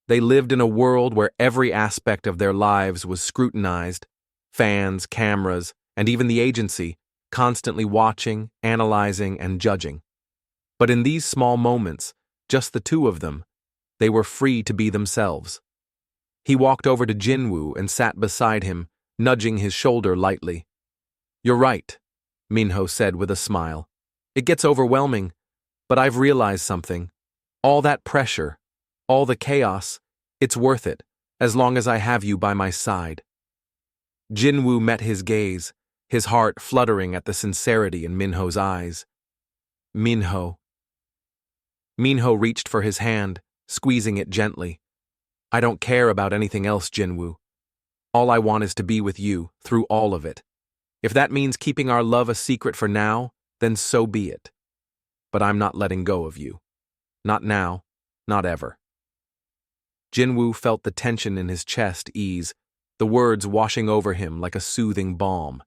They lived in a world where every aspect of their lives was scrutinized, fans, cameras, and even the agency, constantly watching, analyzing, and judging. But in these small moments, just the two of them, they were free to be themselves. He walked over to Jinwoo and sat beside him, nudging his shoulder lightly. "You're right," Minho said with a smile. "It gets overwhelming, but I've realized something. All that pressure, all the chaos, it's worth it, as long as I have you by my side." Jinwoo met his gaze, his heart fluttering at the sincerity in Minho's eyes. "Minho." Minho reached for his hand, squeezing it gently. "I don't care about anything else, Jinwoo. All I want is to be with you, through all of it. If that means keeping our love a secret for now, then so be it." but I'm not letting go of you. Not now, not ever. Jinwoo felt the tension in his chest ease, the words washing over him like a soothing balm.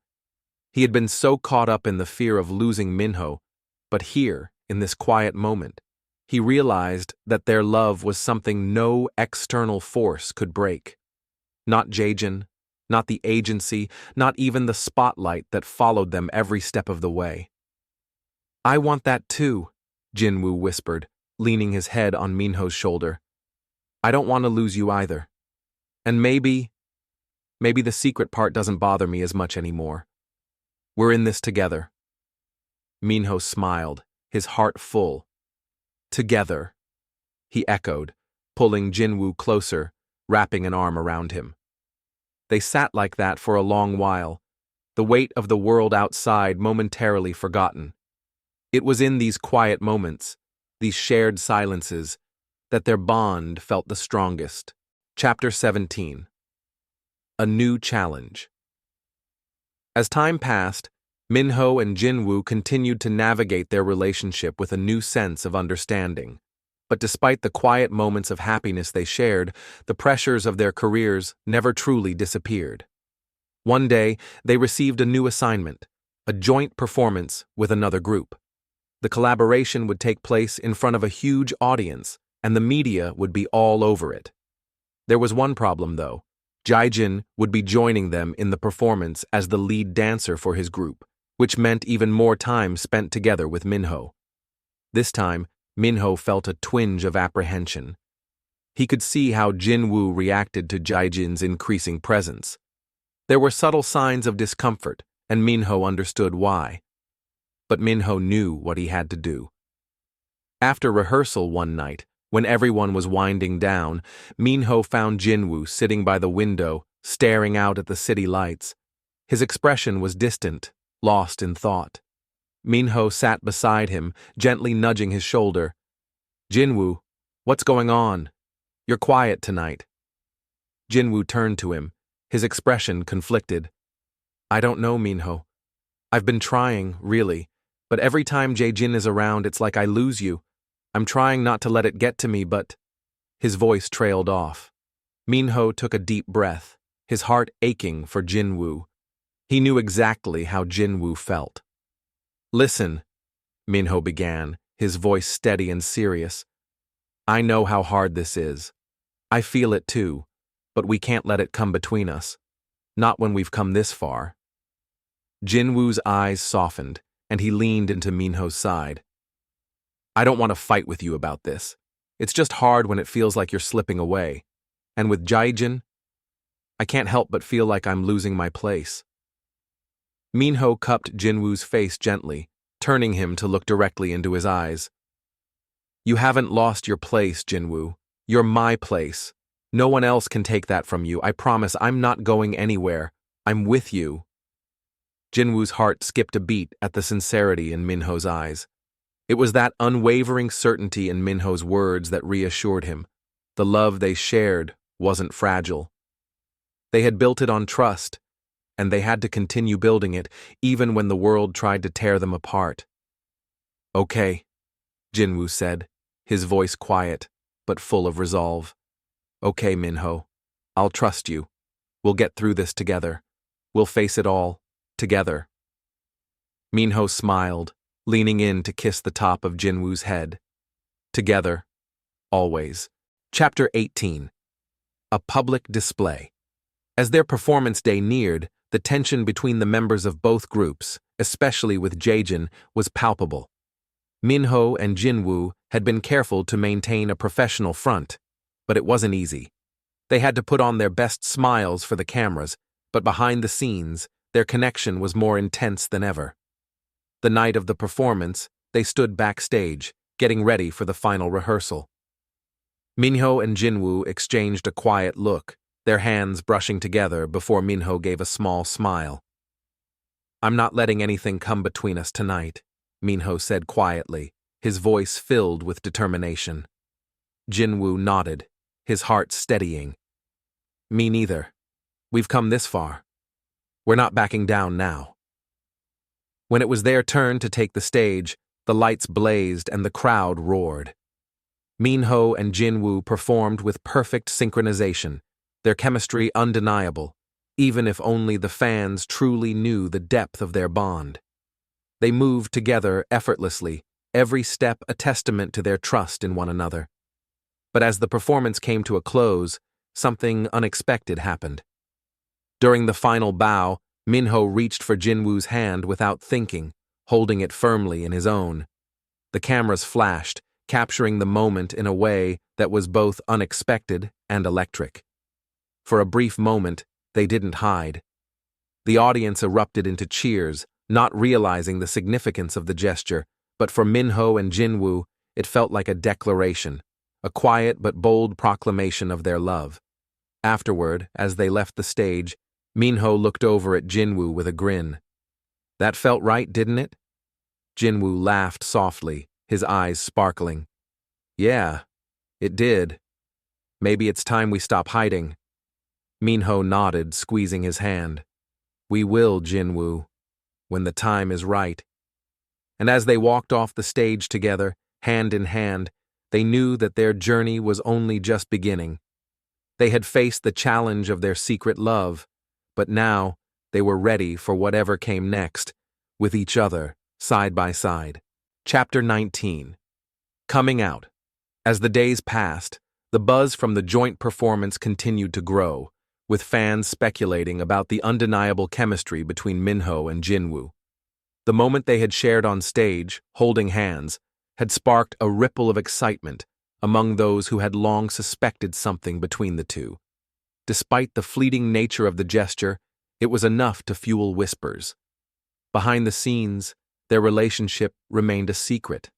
He had been so caught up in the fear of losing Minho, but here, in this quiet moment, he realized that their love was something no external force could break. Not Jaejin, not the agency, not even the spotlight that followed them every step of the way. I want that too, Jinwoo whispered, leaning his head on Minho's shoulder. I don't want to lose you either. And maybe the secret part doesn't bother me as much anymore. We're in this together. Minho smiled, his heart full. Together, he echoed, pulling Jinwoo closer, wrapping an arm around him. They sat like that for a long while, the weight of the world outside momentarily forgotten. It was in these quiet moments, these shared silences, that their bond felt the strongest. Chapter 17. A New Challenge. As time passed, Minho and Jinwoo continued to navigate their relationship with a new sense of understanding. But despite the quiet moments of happiness they shared, the pressures of their careers never truly disappeared. One day, they received a new assignment, a joint performance with another group. The collaboration would take place in front of a huge audience, and the media would be all over it. There was one problem, though. Jaejin would be joining them in the performance as the lead dancer for his group, which meant even more time spent together with Minho. This time, Minho felt a twinge of apprehension. He could see how Jinwoo reacted to Jaejin's increasing presence. There were subtle signs of discomfort, and Minho understood why. But Minho knew what he had to do. After rehearsal one night, when everyone was winding down, Minho found Jinwoo sitting by the window, staring out at the city lights. His expression was distant, lost in thought. Minho sat beside him, gently nudging his shoulder. Jinwoo, what's going on? You're quiet tonight. Jinwoo turned to him, his expression conflicted. I don't know, Minho. I've been trying, really, but every time Jaejin is around, it's like I lose you. I'm trying not to let it get to me, but... His voice trailed off. Minho took a deep breath, his heart aching for Jinwoo. He knew exactly how Jinwoo felt. Listen, Minho began, his voice steady and serious. I know how hard this is. I feel it too, but we can't let it come between us. Not when we've come this far. Jinwoo's eyes softened, and he leaned into Minho's side. I don't want to fight with you about this. It's just hard when it feels like you're slipping away. And with Jaejin, I can't help but feel like I'm losing my place. Minho cupped Jinwoo's face gently, turning him to look directly into his eyes. You haven't lost your place, Jinwoo. You're my place. No one else can take that from you. I promise I'm not going anywhere. I'm with you. Jinwoo's heart skipped a beat at the sincerity in Minho's eyes. It was that unwavering certainty in Minho's words that reassured him. The love they shared wasn't fragile. They had built it on trust, and they had to continue building it even when the world tried to tear them apart. Okay, Jinwoo said, his voice quiet, but full of resolve. Okay, Minho. I'll trust you. We'll get through this together. We'll face it all, together. Minho smiled, leaning in to kiss the top of Jinwoo's head. Together. Always. Chapter 18. A Public Display. As their performance day neared, the tension between the members of both groups, especially with Jaejin, was palpable. Minho and Jinwoo had been careful to maintain a professional front, but it wasn't easy. They had to put on their best smiles for the cameras, but behind the scenes, their connection was more intense than ever. The night of the performance, they stood backstage, getting ready for the final rehearsal. Minho and Jinwoo exchanged a quiet look, their hands brushing together before Minho gave a small smile. I'm not letting anything come between us tonight, Minho said quietly, his voice filled with determination. Jinwoo nodded, his heart steadying. Me neither. We've come this far. We're not backing down now. When it was their turn to take the stage, The lights blazed and the crowd roared. Minho and Jinwoo performed with perfect synchronization, their chemistry undeniable, even if only the fans truly knew the depth of their bond. They moved together effortlessly, every step a testament to their trust in one another. But as the performance came to a close, something unexpected happened. During the final bow, Minho reached for Jinwoo's hand without thinking, holding it firmly in his own. The cameras flashed, capturing the moment in a way that was both unexpected and electric. For a brief moment, they didn't hide. The audience erupted into cheers, not realizing the significance of the gesture, but for Minho and Jinwoo, it felt like a declaration, a quiet but bold proclamation of their love. Afterward, as they left the stage, Minho looked over at Jinwoo with a grin. "That felt right, didn't it?" Jinwoo laughed softly, his eyes sparkling. "Yeah, it did. Maybe it's time we stop hiding." Minho nodded, squeezing his hand. "We will, Jinwoo, when the time is right." And as they walked off the stage together, hand in hand, they knew that their journey was only just beginning. They had faced the challenge of their secret love, but now they were ready for whatever came next, with each other, side by side. Chapter 19. Coming out. As the days passed, the buzz from the joint performance continued to grow, with fans speculating about the undeniable chemistry between Minho and Jinwoo. The moment they had shared on stage, holding hands, had sparked a ripple of excitement among those who had long suspected something between the two. Despite the fleeting nature of the gesture, it was enough to fuel whispers. Behind the scenes, their relationship remained a secret.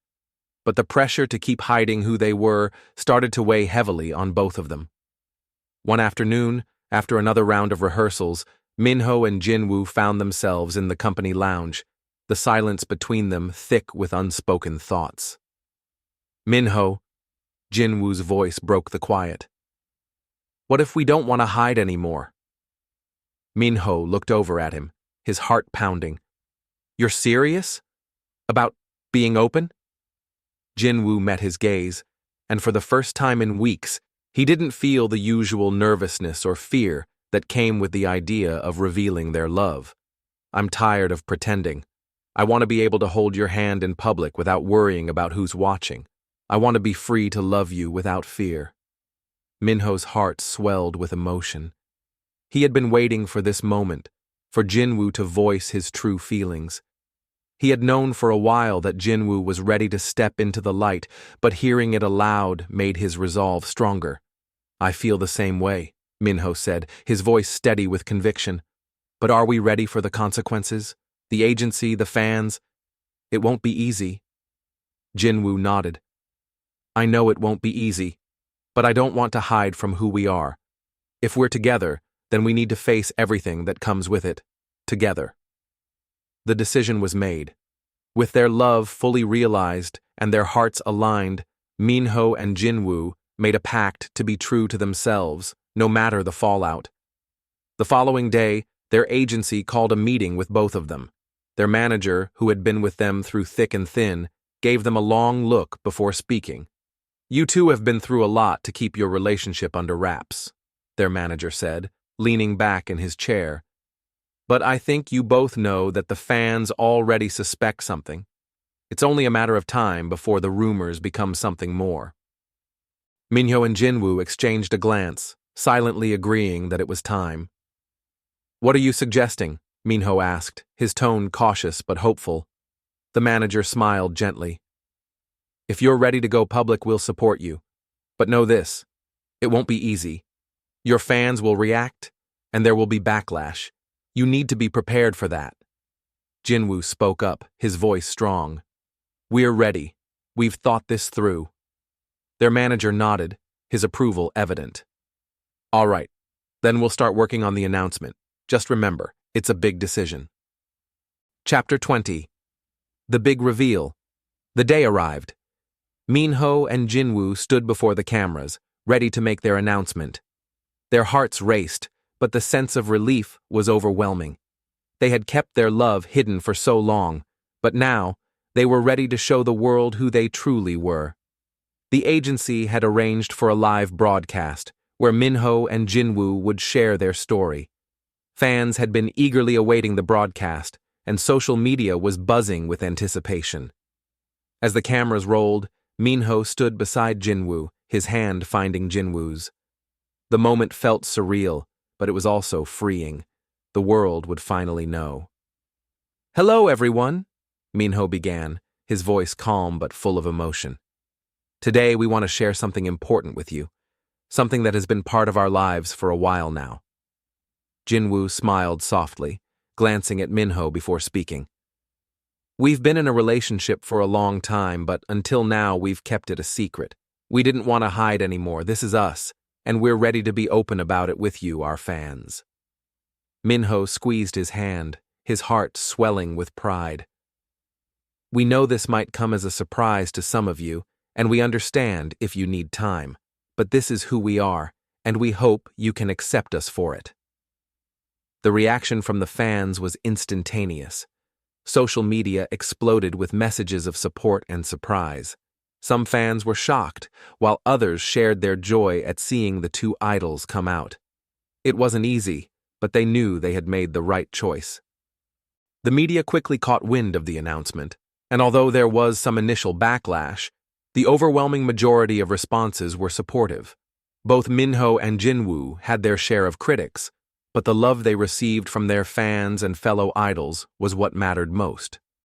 But the pressure to keep hiding who they were started to weigh heavily on both of them. One afternoon, after another round of rehearsals, Minho and Jinwoo found themselves in the company lounge, the silence between them thick with unspoken thoughts. "Minho," Jinwoo's voice broke the quiet. "What if we don't want to hide anymore?" Minho looked over at him, his heart pounding. "You're serious? About being open?" Jinwoo met his gaze, and for the first time in weeks, he didn't feel the usual nervousness or fear that came with the idea of revealing their love. "I'm tired of pretending. I want to be able to hold your hand in public without worrying about who's watching. I want to be free to love you without fear." Minho's heart swelled with emotion. He had been waiting for this moment, for Jinwoo to voice his true feelings. He had known for a while that Jinwoo was ready to step into the light, but hearing it aloud made his resolve stronger. "I feel the same way," Minho said, his voice steady with conviction. "But are we ready for the consequences? The agency, the fans? It won't be easy." Jinwoo nodded. "I know it won't be easy, but I don't want to hide from who we are. If we're together, then we need to face everything that comes with it, together." The decision was made. With their love fully realized and their hearts aligned, Minho and Jinwoo made a pact to be true to themselves, no matter the fallout. The following day, their agency called a meeting with both of them. Their manager, who had been with them through thick and thin, gave them a long look before speaking. "You two have been through a lot to keep your relationship under wraps," their manager said, leaning back in his chair. "But I think you both know that the fans already suspect something. It's only a matter of time before the rumors become something more." Minho and Jinwoo exchanged a glance, silently agreeing that it was time. "What are you suggesting?" Minho asked, his tone cautious but hopeful. The manager smiled gently. "If you're ready to go public, we'll support you. But know this, it won't be easy. Your fans will react, and there will be backlash. You need to be prepared for that." Jinwoo spoke up, his voice strong. "We're ready. We've thought this through." Their manager nodded, his approval evident. "All right, then we'll start working on the announcement. Just remember, it's a big decision." Chapter 20. The Big Reveal. The day arrived. Minho and Jinwoo stood before the cameras, ready to make their announcement. Their hearts raced, but the sense of relief was overwhelming. They had kept their love hidden for so long, but now, They were ready to show the world who they truly were. The agency had arranged for a live broadcast, where Minho and Jinwoo would share their story. Fans had been eagerly awaiting the broadcast, and social media was buzzing with anticipation. As the cameras rolled, Minho stood beside Jinwoo, his hand finding Jinwoo's. The moment felt surreal, but it was also freeing. The world would finally know. "Hello, everyone," Minho began, his voice calm but full of emotion. "Today we want to share something important with you, something that has been part of our lives for a while now." Jinwoo smiled softly, glancing at Minho before speaking. "We've been in a relationship for a long time, but until now we've kept it a secret. We didn't want to hide anymore. This is us, and we're ready to be open about it with you, our fans." Minho squeezed his hand, his heart swelling with pride. "We know this might come as a surprise to some of you, and we understand if you need time, but this is who we are, and we hope you can accept us for it." The reaction from the fans was instantaneous. Social media exploded with messages of support and surprise. Some fans were shocked, while others shared their joy at seeing the two idols come out. It wasn't easy, but they knew they had made the right choice. The media quickly caught wind of the announcement, and although there was some initial backlash, the overwhelming majority of responses were supportive. Both Minho and Jinwoo had their share of critics, but the love they received from their fans and fellow idols was what mattered most.